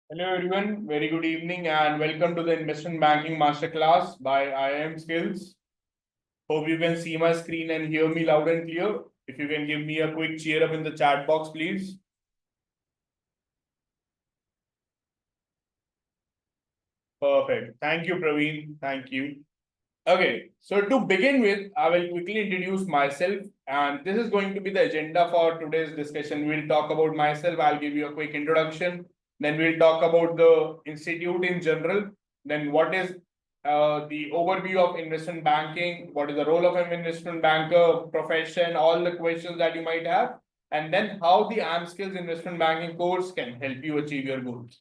Hello everyone, very good evening and welcome to the Investment Banking Masterclass by IIM Skills. Hope you can see my screen and hear me loud and clear. If you can give me a quick cheer up in the chat box, please. Perfect. Thank you, Praveen. Thank you. Okay, so to begin with, I will quickly introduce myself, and this is going to be the agenda for today's discussion. We'll talk about myself, I'll give you a quick introduction, then we'll talk about the institute in general, then what is the overview of investment banking, what is the role of an investment banker, profession, all the questions that you might have, and then how the AM Skills investment banking course can help you achieve your goals.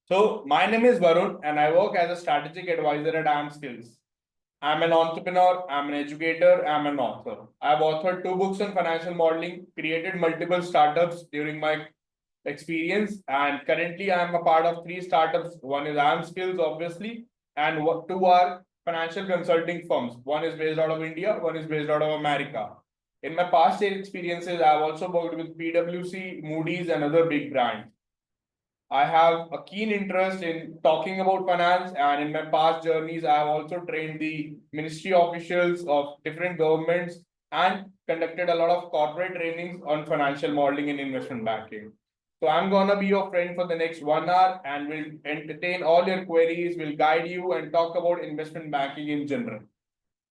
So my name is Varun and I work as a strategic advisor at AM Skills. I'm an entrepreneur, I'm an educator, I'm an author. I've authored 2 books on financial modeling, created multiple startups during my experience, and currently I'm a part of 3 startups. One is AM Skills, obviously, and 2 are financial consulting firms. One is based out of India, one is based out of America. In my past experiences, I've also worked with PwC, Moody's, and other big brands. I have a keen interest in talking about finance, and in my past journeys, I have also trained the ministry officials of different governments and conducted a lot of corporate trainings on financial modeling and investment banking. So I'm gonna be your friend for the next 1 hour and will entertain all your queries, will guide you and talk about investment banking in general.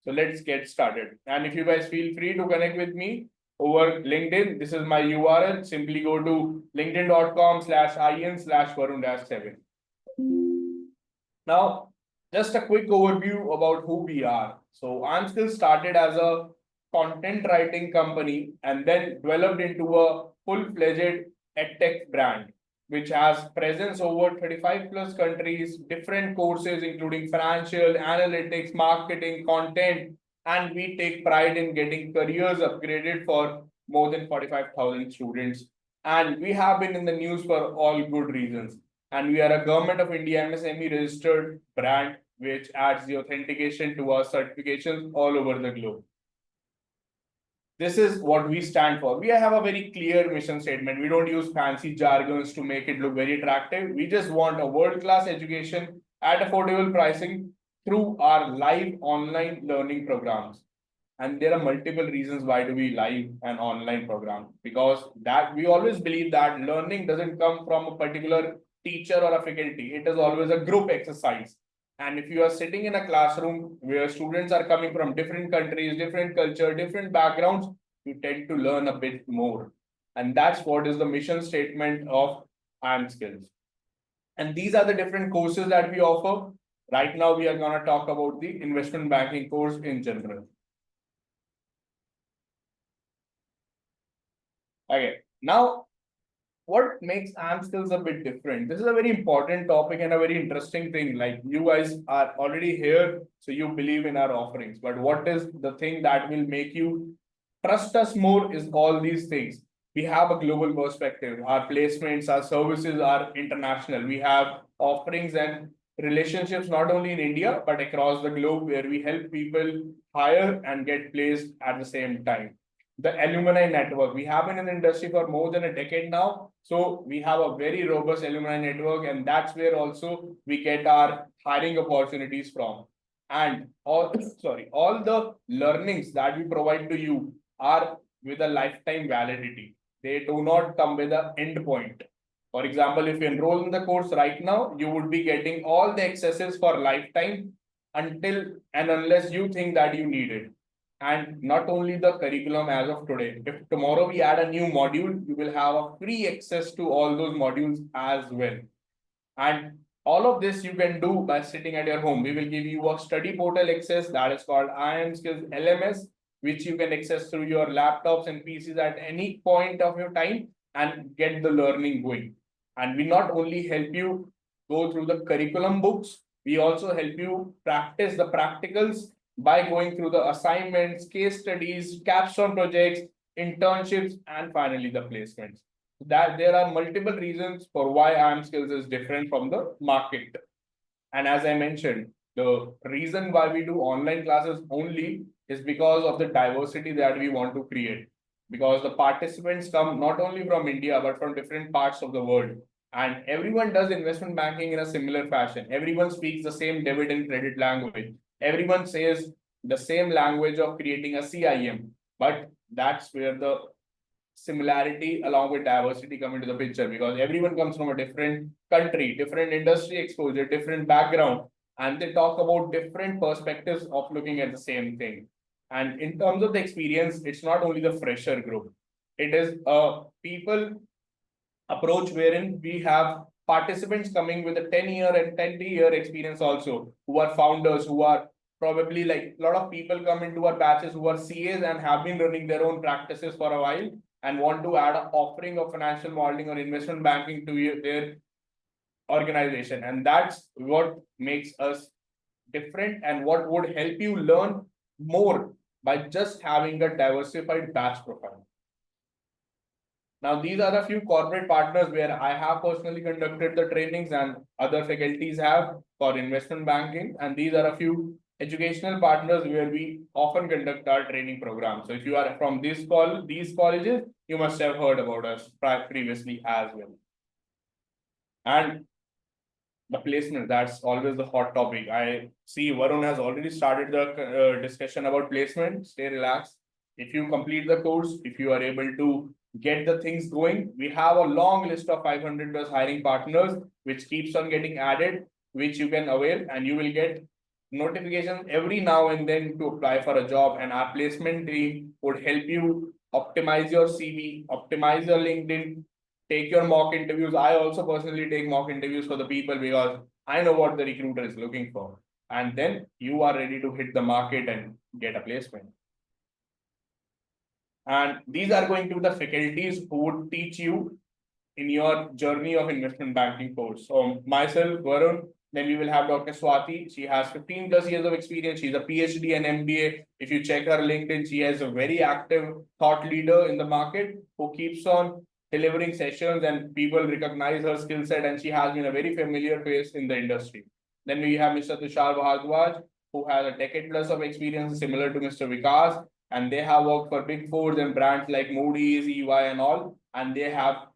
So let's get started. And if you guys feel free to connect with me over LinkedIn, this is my URL. Simply go to linkedin.com/in/varun-7. Now, just a quick overview about who we are. So I'm still started as a content writing company and then developed into a full-fledged edtech brand, which has presence over 35 plus countries, different courses, including financial, analytics, marketing, content, and we take pride in getting careers upgraded for more than 45,000 students. And we have been in the news for all good reasons. And we are a Government of India MSME registered brand, which adds the authentication to our certifications all over the globe. This is what we stand for. We have a very clear mission statement. We don't use fancy jargons to make it look very attractive. We just want a world-class education at affordable pricing through our live online learning programs. And there are multiple reasons why do we live an online program, because that we always believe that learning doesn't come from a particular teacher or a faculty. It is always a group exercise. And if you are sitting in a classroom where students are coming from different countries, different culture, different backgrounds, you tend to learn a bit more. And that's what is the mission statement of IIM Skills. And these are the different courses that we offer. Right now, we are going to talk about the investment banking course in general. Okay, now what makes AM Skills a bit different? This is a very important topic and a very interesting thing. Like, you guys are already here, so you believe in our offerings. But what is the thing that will make you trust us more is all these things. We have a global perspective. Our placements, our services are international. We have offerings and relationships not only in India, but across the globe, where we help people hire and get placed at the same time. The alumni network. We have been in the industry for more than a decade now. So we have a very robust alumni network, and that's where also we get our hiring opportunities from. And all all the learnings that we provide to you are with a lifetime validity. They do not come with an end point. For example, if you enroll in the course right now, you would be getting all the accesses for lifetime until and unless you think that you need it. And not only the curriculum as of today, if tomorrow we add a new module, you will have a free access to all those modules as well. And all of this you can do by sitting at your home. We will give you a study portal access that is called IIM Skills LMS, which you can access through your laptops and PCs at any point of your time and get the learning going. And we not only help you go through the curriculum books, we also help you practice the practicals by going through the assignments, case studies, capstone projects, internships, and finally the placements. That there are multiple reasons for why IIM Skills is different from the market. And as I mentioned, the reason why we do online classes only is because of the diversity that we want to create. Because the participants come not only from India, but from different parts of the world. And everyone does investment banking in a similar fashion. Everyone speaks the same debit and credit language. Everyone says the same language of creating a CIM. But that's where the similarity along with diversity come into the picture, because everyone comes from a different country, different industry exposure, different background, and they talk about different perspectives of looking at the same thing. And in terms of the experience, it's not only the fresher group, it is a people approach wherein we have participants coming with a 10-year and 20-year experience also, who are founders, who are probably like a lot of people come into our batches who are CAs and have been running their own practices for a while and want to add an offering of financial modeling or investment banking to their organization. And that's what makes us different and what would help you learn more by just having a diversified batch profile. Now, these are a few corporate partners where I have personally conducted the trainings and other faculties have for investment banking. And these are a few educational partners where we often conduct our training programs. So if you are from these colleges, you must have heard about us previously as well. And the placement, that's always the hot topic. I see Varun has already started the discussion about placement. Stay relaxed. If you complete the course, if you are able to get the things going, we have a long list of 500 plus hiring partners, which keeps on getting added, which you can avail, and you will get notifications every now and then to apply for a job. And our placement team would help you optimize your CV, optimize your LinkedIn, take your mock interviews. I also personally take mock interviews for the people because I know what the recruiter is looking for. And then you are ready to hit the market and get a placement. And these are going to be the faculties who would teach you in your journey of investment banking course. So myself, Varun, then we will have Dr. Swati. She has 15 plus years of experience. She's a PhD and MBA. If you check her LinkedIn, she is a very active thought leader in the market who keeps on delivering sessions and people recognize her skill set, and she has been a very familiar face in the industry. Then we have Mr. Tushar Bhardwaj, who has a decade plus of experience similar to Mr. Vikas, and they have worked for big fours and brands like Moody's, EY and all, and they have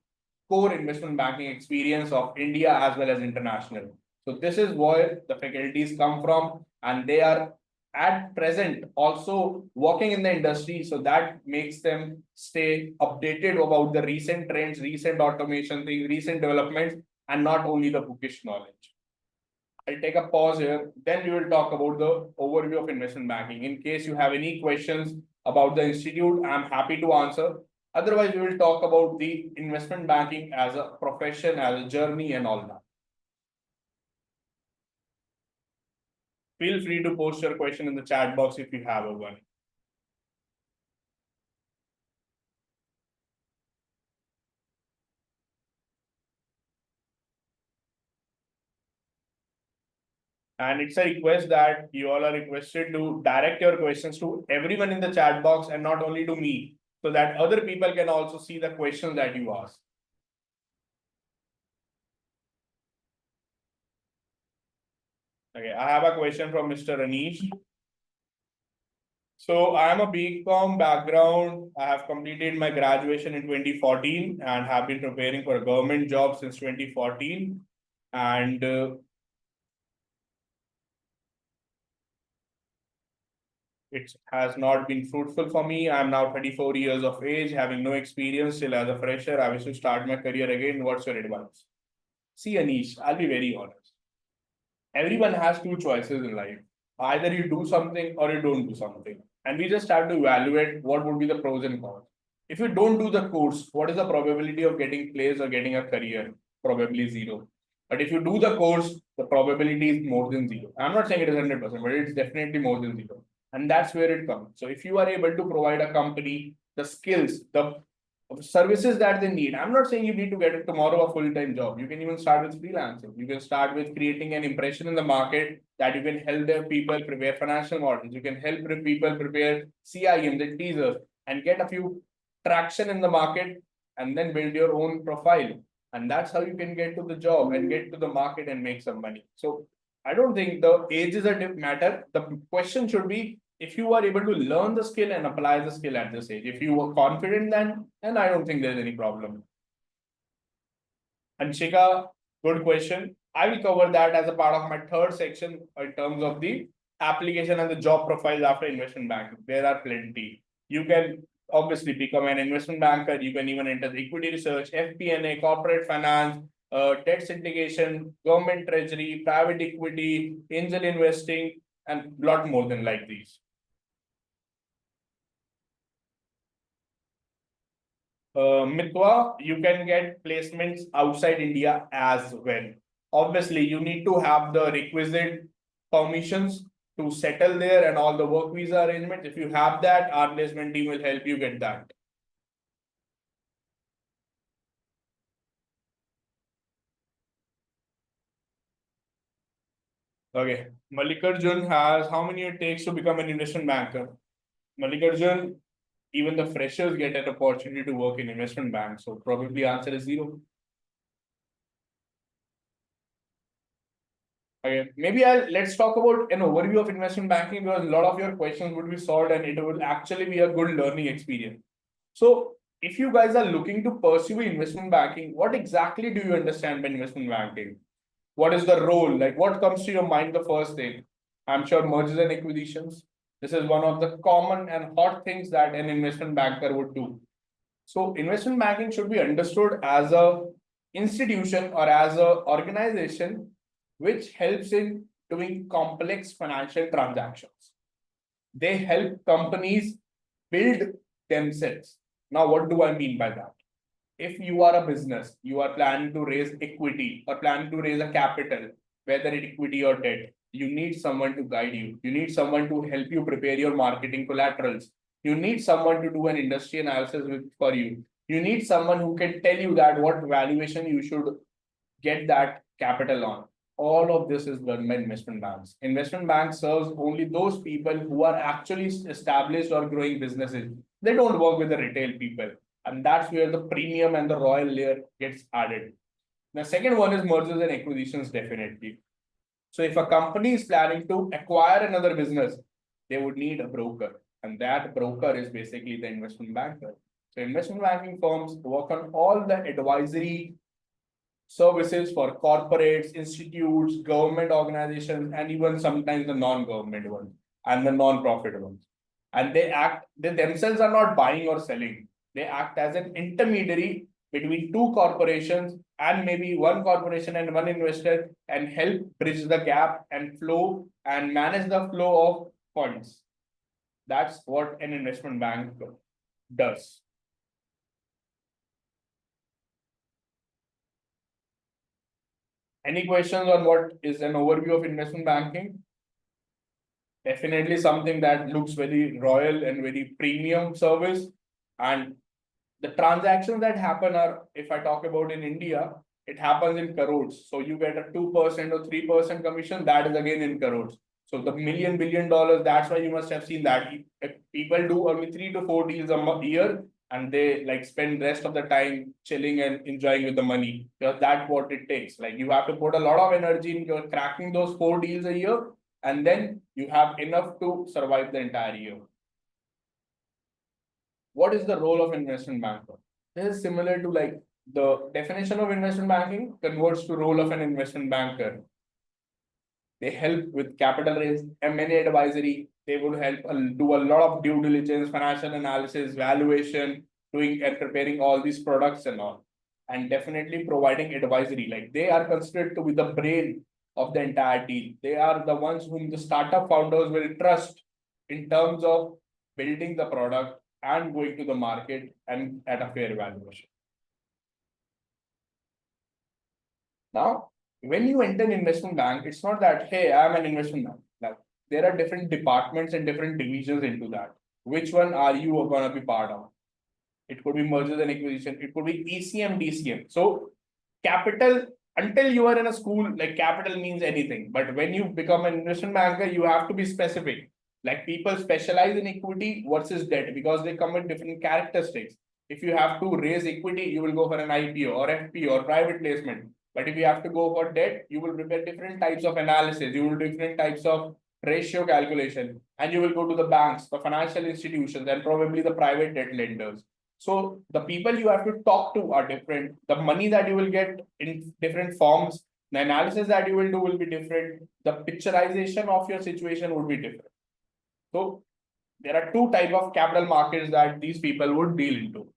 core investment banking experience of India as well as international. So this is where the faculties come from, and they are at present also working in the industry. So that makes them stay updated about the recent trends, recent automation things, recent developments, and not only the bookish knowledge. I'll take a pause here. Then we will talk about the overview of investment banking. In case you have any questions about the institute, I'm happy to answer. Otherwise, we will talk about the investment banking as a profession, as a journey, and all that. Feel free to post your question in the chat box if you have one. And it's a request that you all are requested to direct your questions to everyone in the chat box and not only to me, so that other people can also see the questions that you ask. Okay, I have a question from Mr. Anish. So I am a BCom background. I have completed my graduation in 2014 and have been preparing for a government job since 2014. And it has not been fruitful for me. I'm now 34 years of age, having no experience, still as a fresher. I wish to start my career again. What's your advice? See, Anish, I'll be very honest. Everyone has two choices in life. Either you do something or you don't do something. And we just have to evaluate what would be the pros and cons. If you don't do the course, what is the probability of getting placed or getting a career? Probably zero. But if you do the course, the probability is more than zero. I'm not saying it is 100%, but it's definitely more than zero. And that's where it comes. So if you are able to provide a company the skills, the services that they need. I'm not saying you need to get it tomorrow a full-time job. You can even start with freelancing. You can start with creating an impression in the market that you can help their people prepare financial models. You can help people prepare CIM, the teasers, and get a few traction in the market and then build your own profile. And that's how you can get to the job and get to the market and make some money. So I don't think the age is a matter. The question should be, if you are able to learn the skill and apply the skill at this age, if you are confident, then I don't think there's any problem. Anshika, good question. I will cover that as a part of my third section in terms of the application and the job profiles after investment banking. There are plenty. You can obviously become an investment banker. You can even enter the equity research, FP&A, corporate finance, debt syndication, government treasury, private equity, angel investing, and lot more than like these. Mitwa, you can get placements outside India as well. Obviously, you need to have the requisite permissions to settle there and all the work visa arrangements. If you have that, our placement team will help you get that. Okay. Mallikarjun has how many it takes to become an investment banker? Mallikarjun, even the freshers get an opportunity to work in investment banks. So probably answer is zero. Okay, maybe let's talk about an overview of investment banking because a lot of your questions would be solved and it will actually be a good learning experience. So, if you guys are looking to pursue investment banking, what exactly do you understand by investment banking? What is the role? Like, what comes to your mind the first thing? I'm sure mergers and acquisitions. This is one of the common and hot things that an investment banker would do. So, investment banking should be understood as a institution or as a organization which helps in doing complex financial transactions. They help companies build themselves. Now, what do I mean by that? If you are a business, you are planning to raise equity or planning to raise a capital, whether it equity or debt, you need someone to guide you. You need someone to help you prepare your marketing collaterals. You need someone to do an industry analysis for you. You need someone who can tell you that what valuation you should get that capital on. All of this is done by investment banks. Investment bank serves only those people who are actually established or growing businesses. They don't work with the retail people. And that's where the premium and the royal layer gets added. The second one is mergers and acquisitions, definitely. So if a company is planning to acquire another business, they would need a broker. And that broker is basically the investment banker. So investment banking firms work on all the advisory services for corporates, institutes, government organizations, and even sometimes the non-government ones and the non-profit ones. And they themselves are not buying or selling. They act as an intermediary between two corporations and maybe one corporation and one investor and help bridge the gap and flow and manage the flow of funds. That's what an investment bank does. Any questions on what is an overview of investment banking? Definitely something that looks very royal and very premium service. And the transactions that happen are, if I talk about in India, it happens in crores. So you get a 2% or 3% commission, that is again in crores. So the $1 billion, that's why you must have seen that. If people do only 3 to 4 deals a year and they like spend rest of the time chilling and enjoying with the money, because that's what it takes. Like you have to put a lot of energy in your cracking those 4 deals a year, and then you have enough to survive the entire year. What is the role of investment banker? This is similar to like the definition of investment banking converts to role of an investment banker. They help with capital raise, M&A advisory. They would help do a lot of due diligence, financial analysis, valuation, doing and preparing all these products and all, and definitely providing advisory. Like they are considered to be the brain of the entire deal. They are the ones whom the startup founders will trust in terms of building the product and going to the market and at a fair valuation. Now, when you enter an investment bank, it's not that, hey, I'm an investment bank. Like, there are different departments and different divisions into that. Which one are you going to be part of? It could be mergers and acquisition. It could be ECM, DCM. So, capital, until you are in a school, like capital means anything. But when you become an investment banker, you have to be specific. Like people specialize in equity versus debt because they come with different characteristics. If you have to raise equity, you will go for an IPO or FP or private placement. But if you have to go for debt, you will prepare different types of analysis. You will do different types of ratio calculation, and you will go to the banks, the financial institutions, and probably the private debt lenders. So the people you have to talk to are different. The money that you will get in different forms, the analysis that you will do will be different. The picturization of your situation would be different. So there are two type of capital markets that these people would deal into.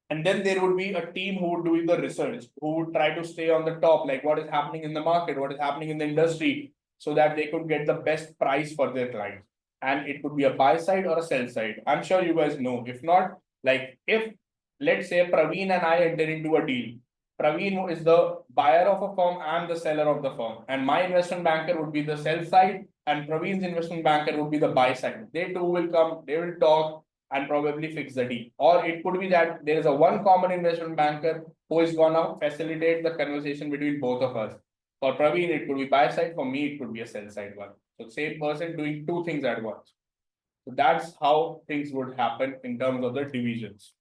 And then there would be a team who would do the research, who would try to stay on the top, like what is happening in the market, what is happening in the industry, so that they could get the best price for their clients. And it could be a buy side or a sell side. I'm sure you guys know. If not, like if let's say Praveen and I enter into a deal, Praveen is the buyer of a firm, I'm the seller of the firm, and my investment banker would be the sell side, and Praveen's investment banker would be the buy side. They two will come, they will talk and probably fix the deal. Or it could be that there is a one common investment banker who is gonna facilitate the conversation between both of us. For Praveen, it could be buy side. For me, it could be a sell side one. So same person doing two things at once. So that's how things would happen in terms of the divisions.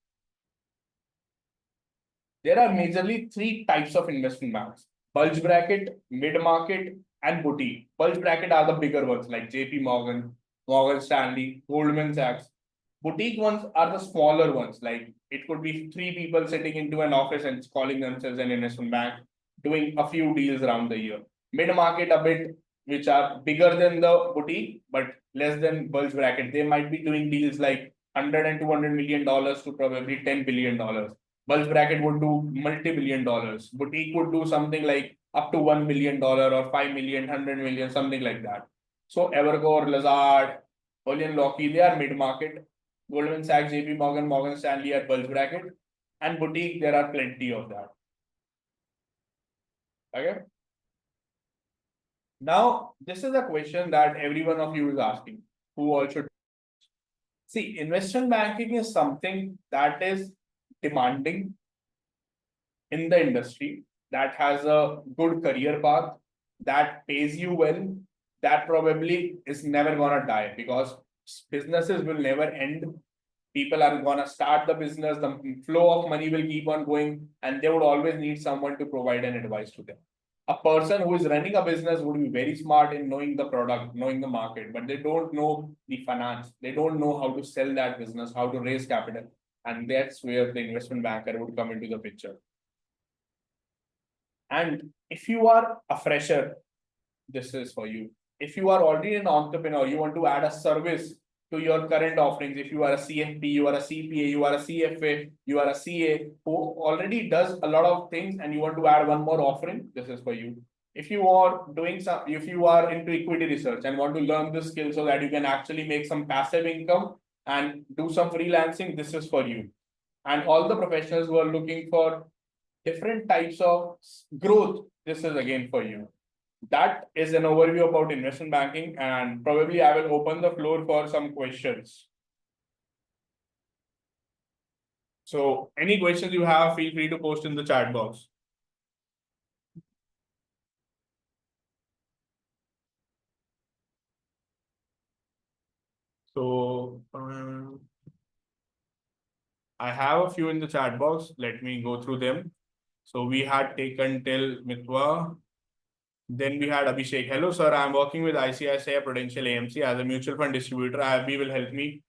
There are majorly three types of investment banks: bulge bracket, mid market, and boutique. Bulge bracket are the bigger ones like JP Morgan, Morgan Stanley, Goldman Sachs. Boutique ones are the smaller ones, like it could be three people sitting into an office and calling themselves an investment bank, doing a few deals around the year. Mid market a bit, which are bigger than the boutique, but less than bulge bracket. They might be doing deals like 100 and 200 million dollars to probably $10 billion. Bulge bracket would do multi-billion dollars. Boutique would do something like up to $1 million or 5 million, 100 million, something like that. So Evercore, Lazard, Holian Lockheed, they are mid-market. Goldman Sachs, JP Morgan, Morgan Stanley are bulge bracket. And boutique, there are plenty of that. Okay. Now, this is a question that every one of you is asking, who all should see. Investment banking is something that is demanding in the industry, that has a good career path, that pays you well, that probably is never gonna die because businesses will never end. People are gonna start the business, the flow of money will keep on going, and they would always need someone to provide an advice to them. A person who is running a business would be very smart in knowing the product, knowing the market, but they don't know the finance. They don't know how to sell that business, how to raise capital. And that's where the investment banker would come into the picture. And if you are a fresher, this is for you. If you are already an entrepreneur, you want to add a service to your current offerings. If you are a CFP, you are a CPA, you are a CFA, you are a CA who already does a lot of things and you want to add one more offering, this is for you. If you are doing some, if you are into equity research and want to learn this skill so that you can actually make some passive income and do some freelancing, this is for you. And all the professionals who are looking for different types of growth, this is again for you. That is an overview about investment banking, and probably I will open the floor for some questions. So any questions you have, feel free to post in the chat box. So I have a few in the chat box. Let me go through them. So we had taken till Mitwa. Then we had Abhishek. Hello, sir. I'm working with ICICI Prudential AMC as a mutual fund distributor. IFB will help me.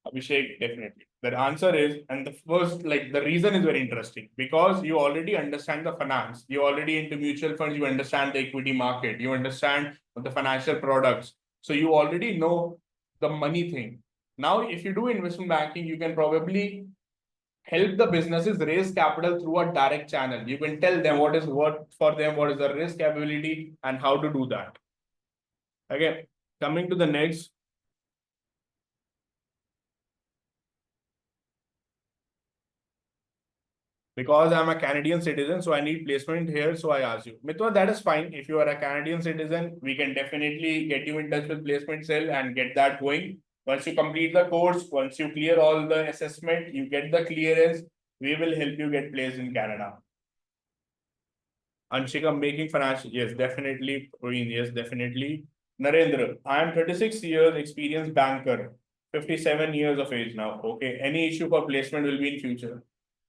Abhishek, definitely. The answer is, and the first, like the reason is very interesting because you already understand the finance. You already into mutual funds. You understand the equity market. You understand the financial products. So you already know the money thing. Now, if you do investment banking, you can probably help the businesses raise capital through a direct channel. You can tell them what is what for them, what is the risk ability, and how to do that. Okay, coming to the next. Because I'm a Canadian citizen, so I need placement here. So I ask you, Mitwa, that is fine. If you are a Canadian citizen, we can definitely get you in touch with placement cell and get that going. Once you complete the course, once you clear all the assessment, you get the clearance, we will help you get placed in Canada. Anshika, making financial, yes, definitely. Yes, definitely. Narendra, I am 36 years experienced banker, 57 years of age now. Okay, any issue for placement will be in future.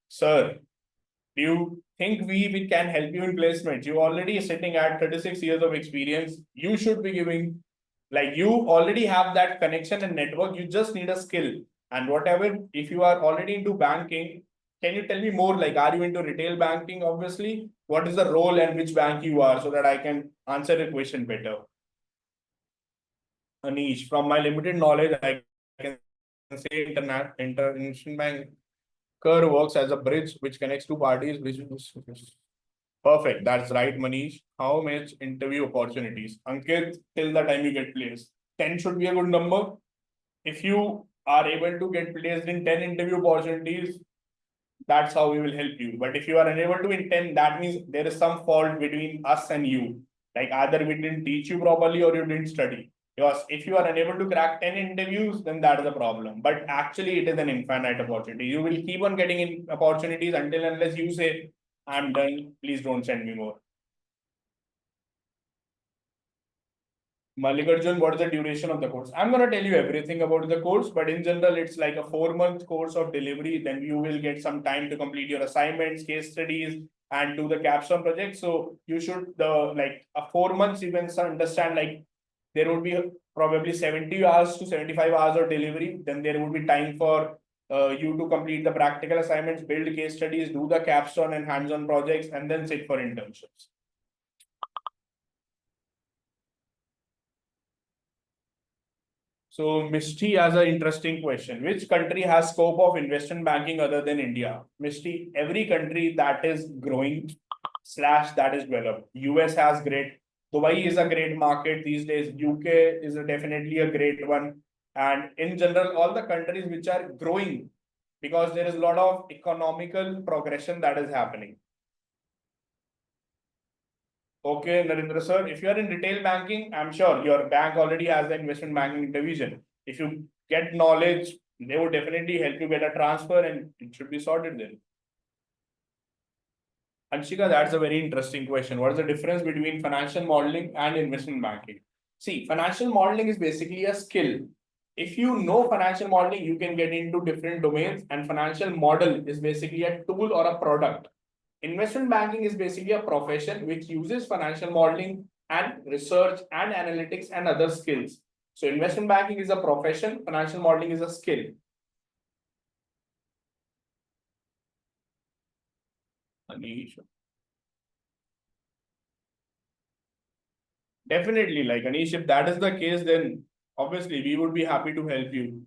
Sir, do you think we can help you in placement? You already sitting at 36 years of experience. You should be giving, like you already have that connection and network. You just need a skill. And whatever, if you are already into banking, can you tell me more? Like, are you into retail banking? Obviously, what is the role and which bank you are so that I can answer the question better? Anish, from my limited knowledge, I can say international bank works as a bridge which connects two parties. Perfect. That's right, Manish. How much interview opportunities? Ankit, till the time you get placed. 10 should be a good number. If you are able to get placed in 10 interview opportunities, that's how we will help you. But if you are unable to in 10, that means there is some fault between us and you. Like either we didn't teach you properly or you didn't study. Because if you are unable to crack 10 interviews, then that is a problem. But actually, it is an infinite opportunity. You will keep on getting in opportunities until unless you say, I'm done, please don't send me more. Mallikarjun, what is the duration of the course? I'm going to tell you everything about the course, but in general, it's like a 4-month course of delivery. Then you will get some time to complete your assignments, case studies, and do the capstone project. So you should, like a 4 months, you can understand like there would be probably 70 hours to 75 hours of delivery. Then there would be time for you to complete the practical assignments, build case studies, do the capstone and hands-on projects, and then sit for internships. So Misty has an interesting question. Which country has scope of investment banking other than India? Misty, every country that is growing / that is developed. US has great. Dubai is a great market these days. UK is definitely a great one. And in general, all the countries which are growing because there is a lot of economical progression that is happening. Okay, Narendra sir, if you are in retail banking, I'm sure your bank already has the investment banking division. If you get knowledge, they would definitely help you get a transfer and it should be sorted then. Anshika, that's a very interesting question. What is the difference between financial modeling and investment banking? See, financial modeling is basically a skill. If you know financial modeling, you can get into different domains, and financial model is basically a tool or a product. Investment banking is basically a profession which uses financial modeling and research and analytics and other skills. So investment banking is a profession, financial modeling is a skill. Anish. Definitely, like Anish, if that is the case, then obviously we would be happy to help you.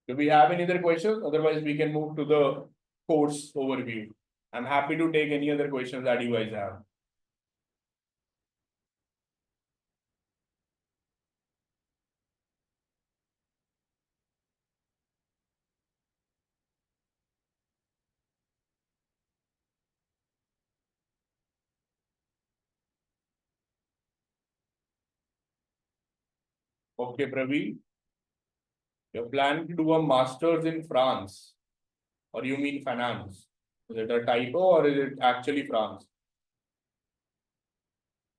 Do we have any other questions? Otherwise, we can move to the course overview. I'm happy to take any other questions that you guys have. Okay, Praveen, you're planning to do a master's in France, or you mean finance? Is it a typo or is it actually France?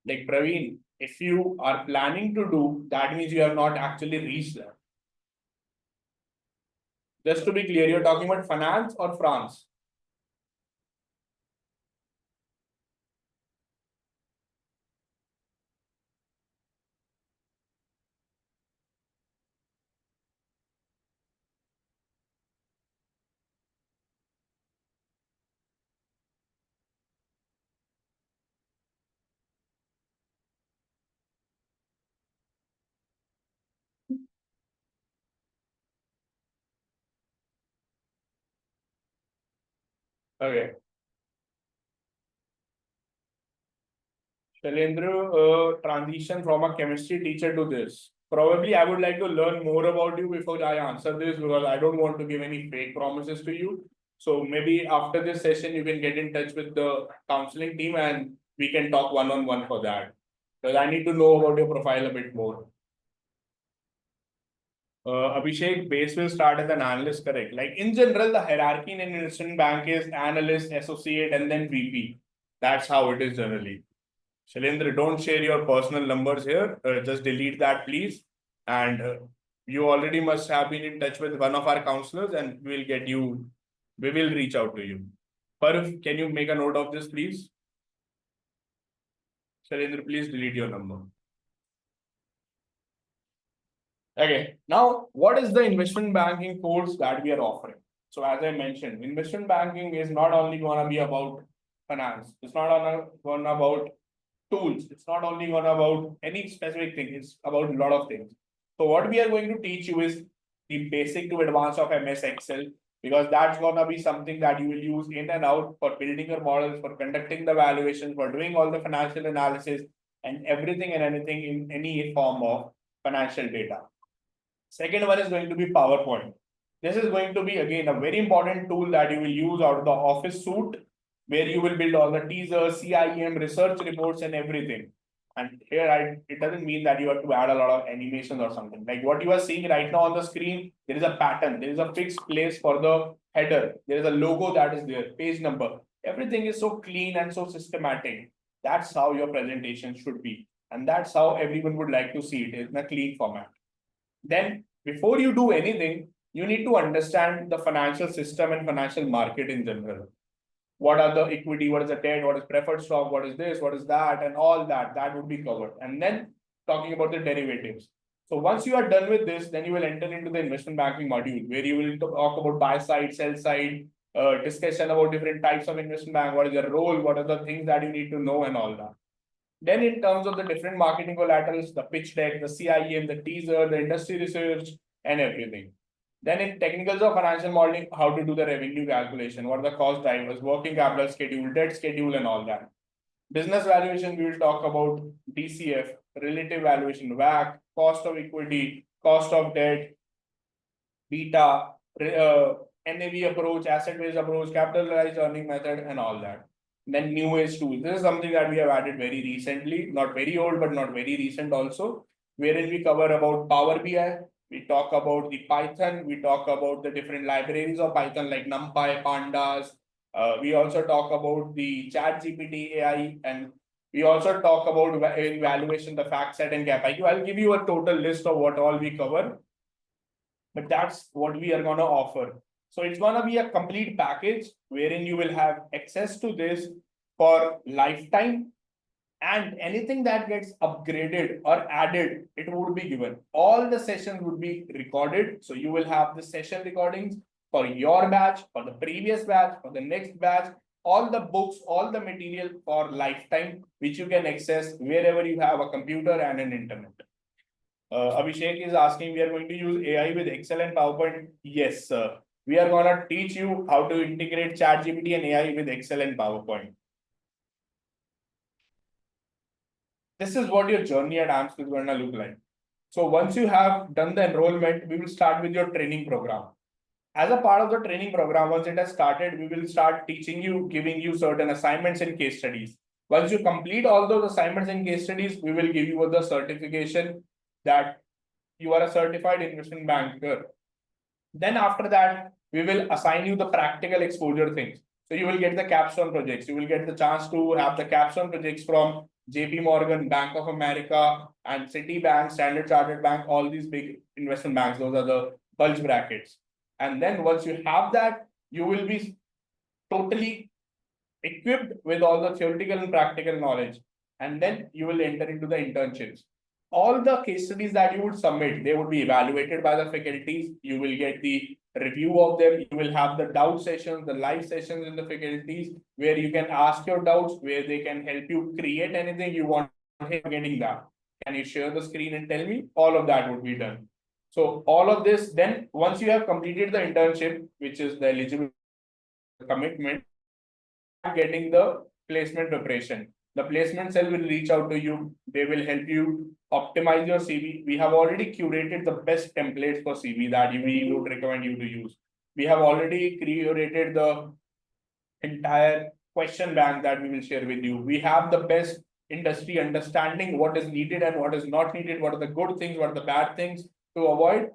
Like Praveen, if you are planning to do, that means you have not actually reached that. Just to be clear, you're talking about finance or France? Okay. Shailendra, transition from a chemistry teacher to this. Probably I would like to learn more about you before I answer this because I don't want to give any fake promises to you. So maybe after this session, you can get in touch with the counseling team and we can talk one-on-one for that. Because I need to know about your profile a bit more. Abhishek, base will start as an analyst, correct? Like in general, the hierarchy in an investment bank is analyst, associate, and then VP. That's how it is generally. Shailendra, don't share your personal numbers here. Just delete that, please. And you already must have been in touch with one of our counselors, and we will reach out to you. Parv, can you make a note of this, please? Shalendra, please delete your number. Okay, now what is the investment banking course that we are offering? So as I mentioned, investment banking is not only gonna be about finance. It's not gonna about tools. It's not only gonna about any specific thing. It's about a lot of things. So what we are going to teach you is the basic to advanced of MS Excel, because that's gonna be something that you will use in and out for building your models, for conducting the valuations, for doing all the financial analysis and everything and anything in any form of financial data. Second one is going to be PowerPoint. This is going to be again a very important tool that you will use out of the Office suite, where you will build all the teasers, CIEM, research reports, and everything. And here it doesn't mean that you have to add a lot of animations or something. Like what you are seeing right now on the screen, there is a pattern, there is a fixed place for the header, there is a logo that is there, page number. Everything is so clean and so systematic. That's how your presentation should be. And that's how everyone would like to see it in a clean format. Then before you do anything, you need to understand the financial system and financial market in general. What are the equity, what is the debt, what is preferred stock, what is this, what is that, and all that would be covered. And then talking about the derivatives. So once you are done with this, then you will enter into the investment banking module, where you will talk about buy side, sell side, discussion about different types of investment bank, what is their role, what are the things that you need to know, and all that. Then in terms of the different marketing collaterals, the pitch deck, the CIEM, the teaser, the industry research, and everything. Then in technicals of financial modeling, how to do the revenue calculation, what are the cost drivers, working capital schedule, debt schedule, and all that. Business valuation, we will talk about DCF, relative valuation, WACC, cost of equity, cost of debt, beta, NAV approach, asset-based approach, capitalized earning method, and all that. Then new age tools. This is something that we have added very recently, not very old, but not very recent also, wherein we cover about Power BI, we talk about the Python, we talk about the different libraries of Python like NumPy, Pandas. We also talk about the ChatGPT AI, and we also talk about evaluation, the FactSet and GapIQ. I'll give you a total list of what all we cover, but that's what we are gonna offer. So it's gonna be a complete package wherein you will have access to this for lifetime, and anything that gets upgraded or added, it would be given. All the sessions would be recorded. So you will have the session recordings for your batch, for the previous batch, for the next batch, all the books, all the material for lifetime, which you can access wherever you have a computer and an internet. Abhishek is asking, we are going to use AI with Excel and PowerPoint. Yes, sir. We are going to teach you how to integrate ChatGPT and AI with Excel and PowerPoint. This is what your journey at AMSC is going to look like. So once you have done the enrollment, we will start with your training program. As a part of the training program, once it has started, we will start teaching you, giving you certain assignments and case studies. Once you complete all those assignments and case studies, we will give you the certification that you are a certified investment banker. Then after that, we will assign you the practical exposure things. So you will get the capstone projects. You will get the chance to have the capstone projects from JP Morgan, Bank of America, and Citibank, Standard Chartered Bank, all these big investment banks. Those are the bulge brackets. And then once you have that, you will be totally equipped with all the theoretical and practical knowledge. And then you will enter into the internships. All the case studies that you would submit, they would be evaluated by the faculties. You will get the review of them. You will have the doubt sessions, the live sessions in the faculties, where you can ask your doubts, where they can help you create anything you want. Getting that. Can you share the screen and tell me? All of that would be done. So all of this, then once you have completed the internship, which is the eligible commitment, getting the placement preparation. The placement cell will reach out to you. They will help you optimize your CV. We have already curated the best templates for CV that we would recommend you to use. We have already curated the entire question bank that we will share with you. We have the best industry understanding, what is needed and what is not needed, what are the good things, what are the bad things to avoid,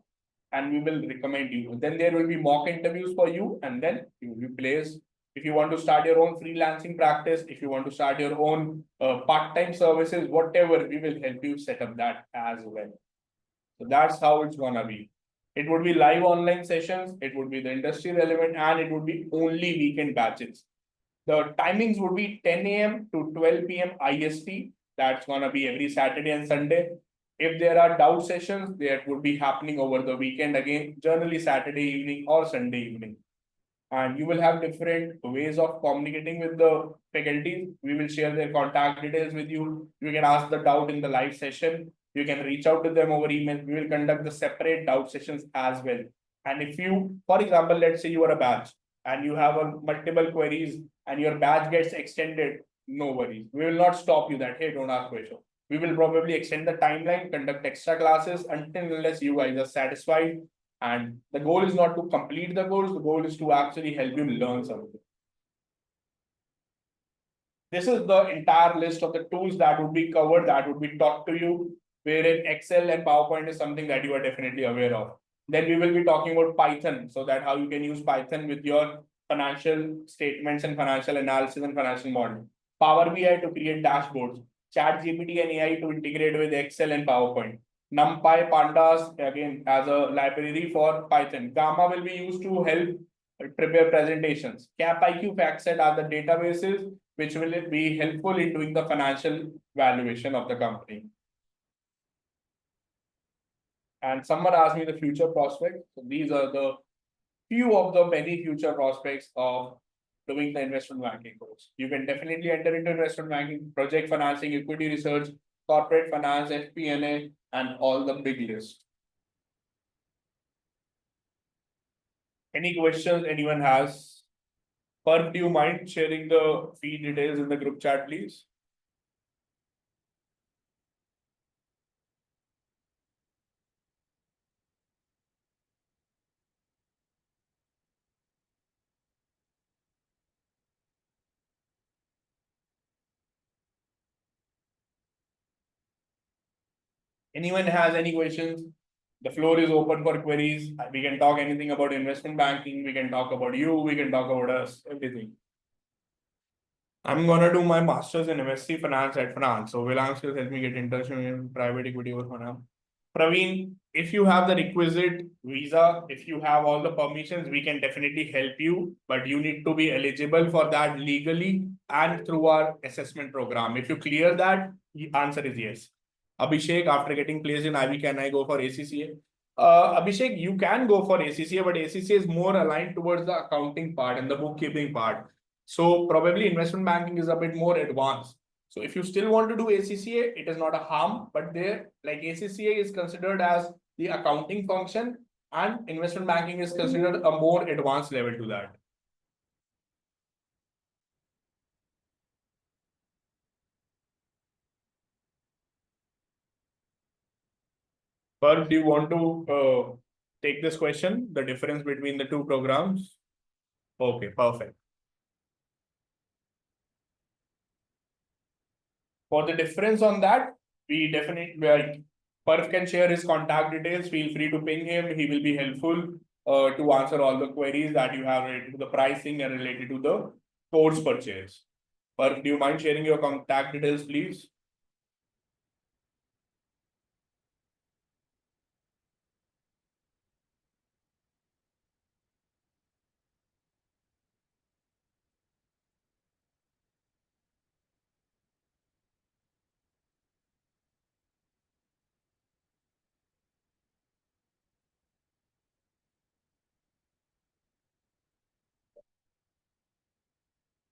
and we will recommend you. Then there will be mock interviews for you, and then you will be placed. If you want to start your own freelancing practice, if you want to start your own part-time services, whatever, we will help you set up that as well. So that's how it's gonna be. It would be live online sessions, it would be the industry relevant, and it would be only weekend batches. The timings would be 10 a.m. to 12 p.m. IST. That's gonna be every Saturday and Sunday. If there are doubt sessions, that would be happening over the weekend again, generally Saturday evening or Sunday evening. And you will have different ways of communicating with the faculty. We will share their contact details with you. You can ask the doubt in the live session. You can reach out to them over email. We will conduct the separate doubt sessions as well. And if you, for example, let's say you are a batch and you have a multiple queries and your batch gets extended, no worries. We will not stop you that, hey, don't ask questions. We will probably extend the timeline, conduct extra classes until unless you guys are satisfied. And the goal is not to complete the goal is to actually help you learn something. This is the entire list of the tools that would be covered, that would be taught to you, wherein Excel and PowerPoint is something that you are definitely aware of. Then we will be talking about Python, so that how you can use Python with your financial statements and financial analysis and financial model. Power BI to create dashboards, ChatGPT and AI to integrate with Excel and PowerPoint. NumPy, Pandas, again, as a library for Python. Gamma will be used to help prepare presentations. CapIQ, FactSet are the databases which will be helpful in doing the financial valuation of the company. And someone asked me the future prospects. So these are the few of the many future prospects of doing the investment banking course. You can definitely enter into investment banking, project financing, equity research, corporate finance, FP&A, and all the big list. Any questions anyone has? Perp, do you mind sharing the fee details in the group chat, please? Anyone has any questions? The floor is open for queries. We can talk anything about investment banking. We can talk about you. We can talk about us, everything. I'm gonna do my master's in MSc Finance at France. So Vilansk will help me get internship in private equity for now. Praveen, if you have the requisite visa, if you have all the permissions, we can definitely help you, but you need to be eligible for that legally and through our assessment program. If you clear that, the answer is yes. Abhishek, after getting placed in IB, can I go for ACCA? Abhishek, you can go for ACCA, but ACCA is more aligned towards the accounting part and the bookkeeping part. So probably investment banking is a bit more advanced. So if you still want to do ACCA, it is not a harm, but there, like ACCA is considered as the accounting function and investment banking is considered a more advanced level to that. But do you want to take this question, the difference between the two programs? Okay, perfect. For the difference on that, we definitely, Perf can share his contact details. Feel free to ping him. He will be helpful to answer all the queries that you have related to the pricing and related to the course purchase. Perf, do you mind sharing your contact details, please?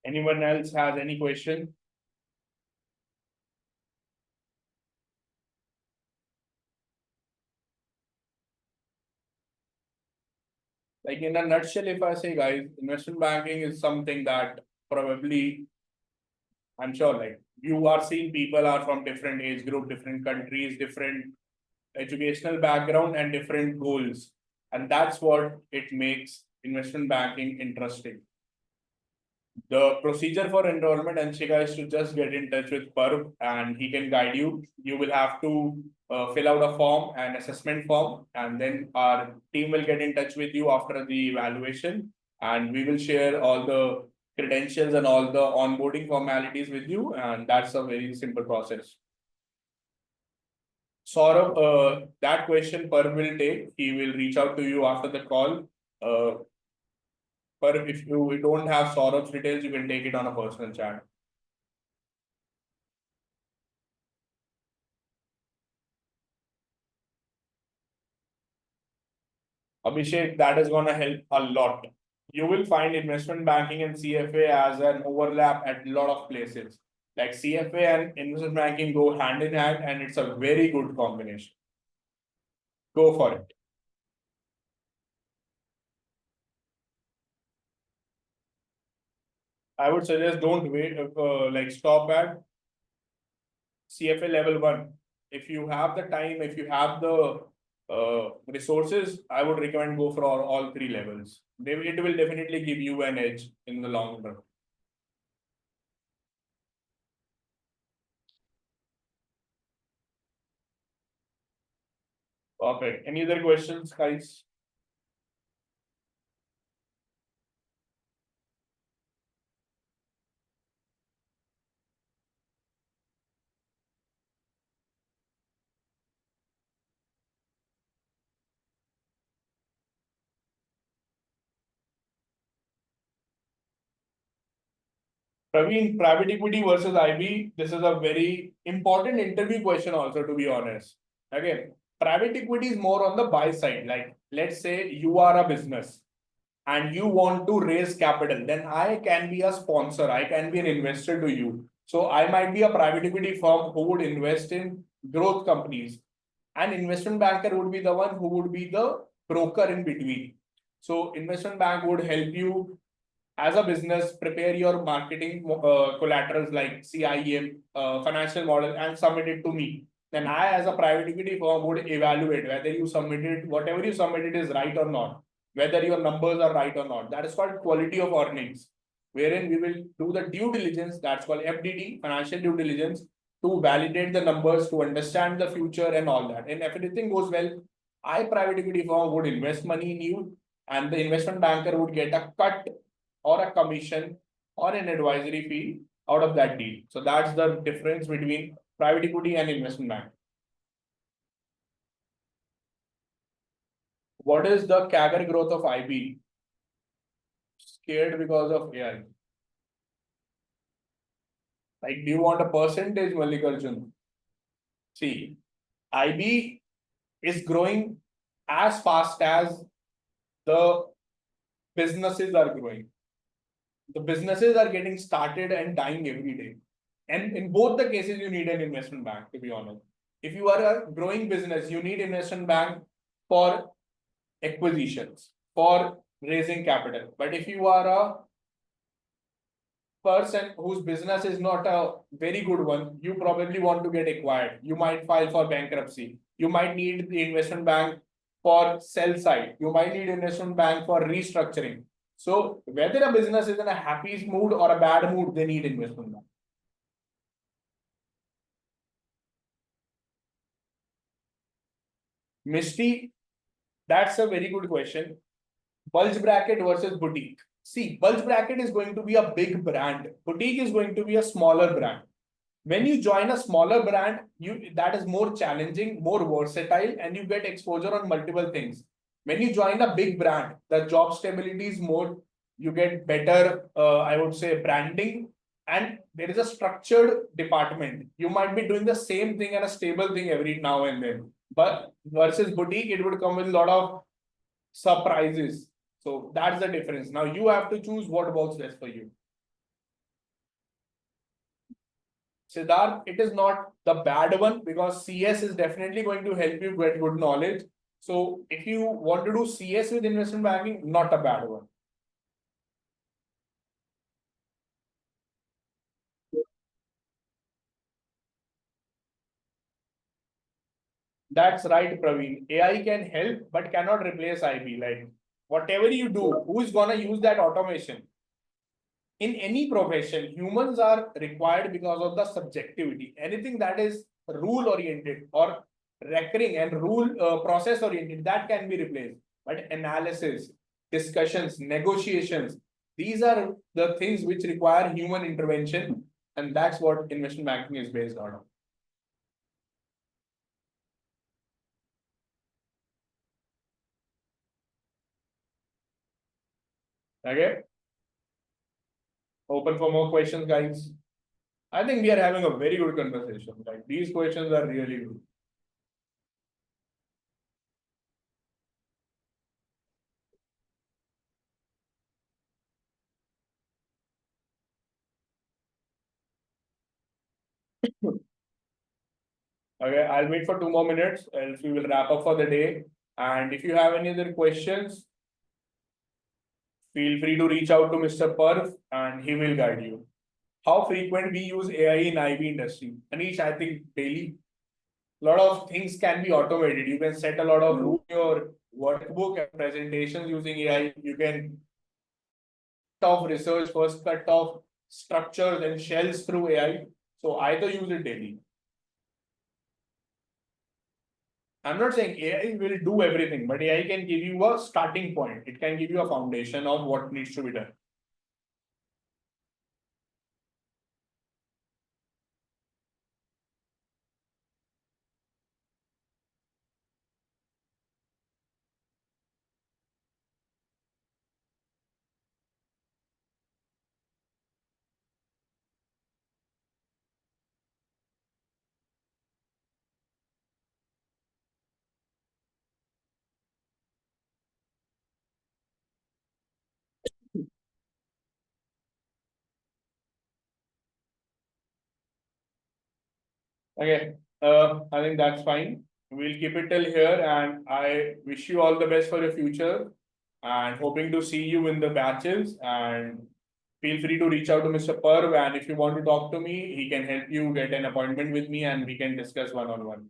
Anyone else has any question? Like in a nutshell, if I say, guys, investment banking is something that probably, I'm sure, like you are seeing people are from different age group, different countries, different educational background and different goals. And that's what it makes investment banking interesting. The procedure for enrollment, Anshika, is to just get in touch with Parv and he can guide you. You will have to fill out a form, an assessment form, and then our team will get in touch with you after the evaluation. And we will share all the credentials and all the onboarding formalities with you. And that's a very simple process. Saurabh, that question Parv will take. He will reach out to you after the call. But if you don't have Saurav's details, you can take it on a personal chat. Abhishek, that is going to help a lot. You will find investment banking and CFA as an overlap at a lot of places. Like CFA and investment banking go hand in hand, and it's a very good combination. Go for it. I would suggest don't wait, like stop at CFA level one. If you have the time, if you have the resources, I would recommend go for all three levels. It will definitely give you an edge in the long run. Perfect. Any other questions, guys? Praveen, private equity versus IB, this is a very important interview question also, to be honest. Again, private equity is more on the buy side. Like, let's say you are a business and you want to raise capital, then I can be a sponsor, I can be an investor to you. So I might be a private equity firm who would invest in growth companies. An investment banker would be the one who would be the broker in between. So investment bank would help you as a business prepare your marketing collaterals like CIM, financial model, and submit it to me. Then I, as a private equity firm, would evaluate whether you submitted whatever you submitted is right or not, whether your numbers are right or not. That is called quality of earnings, wherein we will do the due diligence. That's called FDD, financial due diligence, to validate the numbers, to understand the future and all that. And if everything goes well, I, private equity firm, would invest money in you, and the investment banker would get a cut or a commission or an advisory fee out of that deal. So that's the difference between private equity and investment bank. What is the CAGR growth of IB? Scared because of AI. Like, do you want a percentage, Mallikarjun? See, IB is growing as fast as the businesses are growing. The businesses are getting started and dying every day. And in both the cases, you need an investment bank, to be honest. If you are a growing business, you need investment bank for acquisitions, for raising capital. But if you are a person whose business is not a very good one, you probably want to get acquired. You might file for bankruptcy. You might need the investment bank for sell side. You might need investment bank for restructuring. So whether a business is in a happy mood or a bad mood, they need investment bank. Misty, that's a very good question. Bulge bracket versus boutique. See, bulge bracket is going to be a big brand. Boutique is going to be a smaller brand. When you join a smaller brand, you that is more challenging, more versatile, and you get exposure on multiple things. When you join a big brand, the job stability is more, you get better, I would say, branding, and there is a structured department. You might be doing the same thing and a stable thing every now and then. But versus boutique, it would come with a lot of surprises. So that's the difference. Now you have to choose what works best for you. Siddharth, it is not the bad one because CS is definitely going to help you get good knowledge. So if you want to do CS with investment banking, not a bad one. That's right, Praveen. AI can help but cannot replace IB. Like whatever you do, who is gonna use that automation? In any profession, humans are required because of the subjectivity. Anything that is rule oriented or recurring and rule process oriented, that can be replaced. But analysis, discussions, negotiations, these are the things which require human intervention, and that's what investment banking is based on. Okay. Open for more questions, guys. I think we are having a very good conversation. Like these questions are really good. Okay, I'll wait for 2 more minutes, else we will wrap up for the day. And if you have any other questions, feel free to reach out to Mr. Parv and he will guide you. How frequent we use AI in IB industry? Anish, I think daily. A lot of things can be automated. You can set a lot of rules in your workbook and presentations using AI. You can cut off research, first cut off structures and shells through AI. So I either use it daily. I'm not saying AI will do everything, but AI can give you a starting point. It can give you a foundation of what needs to be done. Okay, I think that's fine. We'll keep it till here, and I wish you all the best for your future. And hoping to see you in the batches. And feel free to reach out to Mr. Parv. And if you want to talk to me, he can help you get an appointment with me, and we can discuss one-on-one.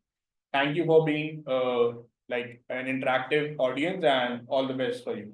Thank you for being like an interactive audience, and all the best for you.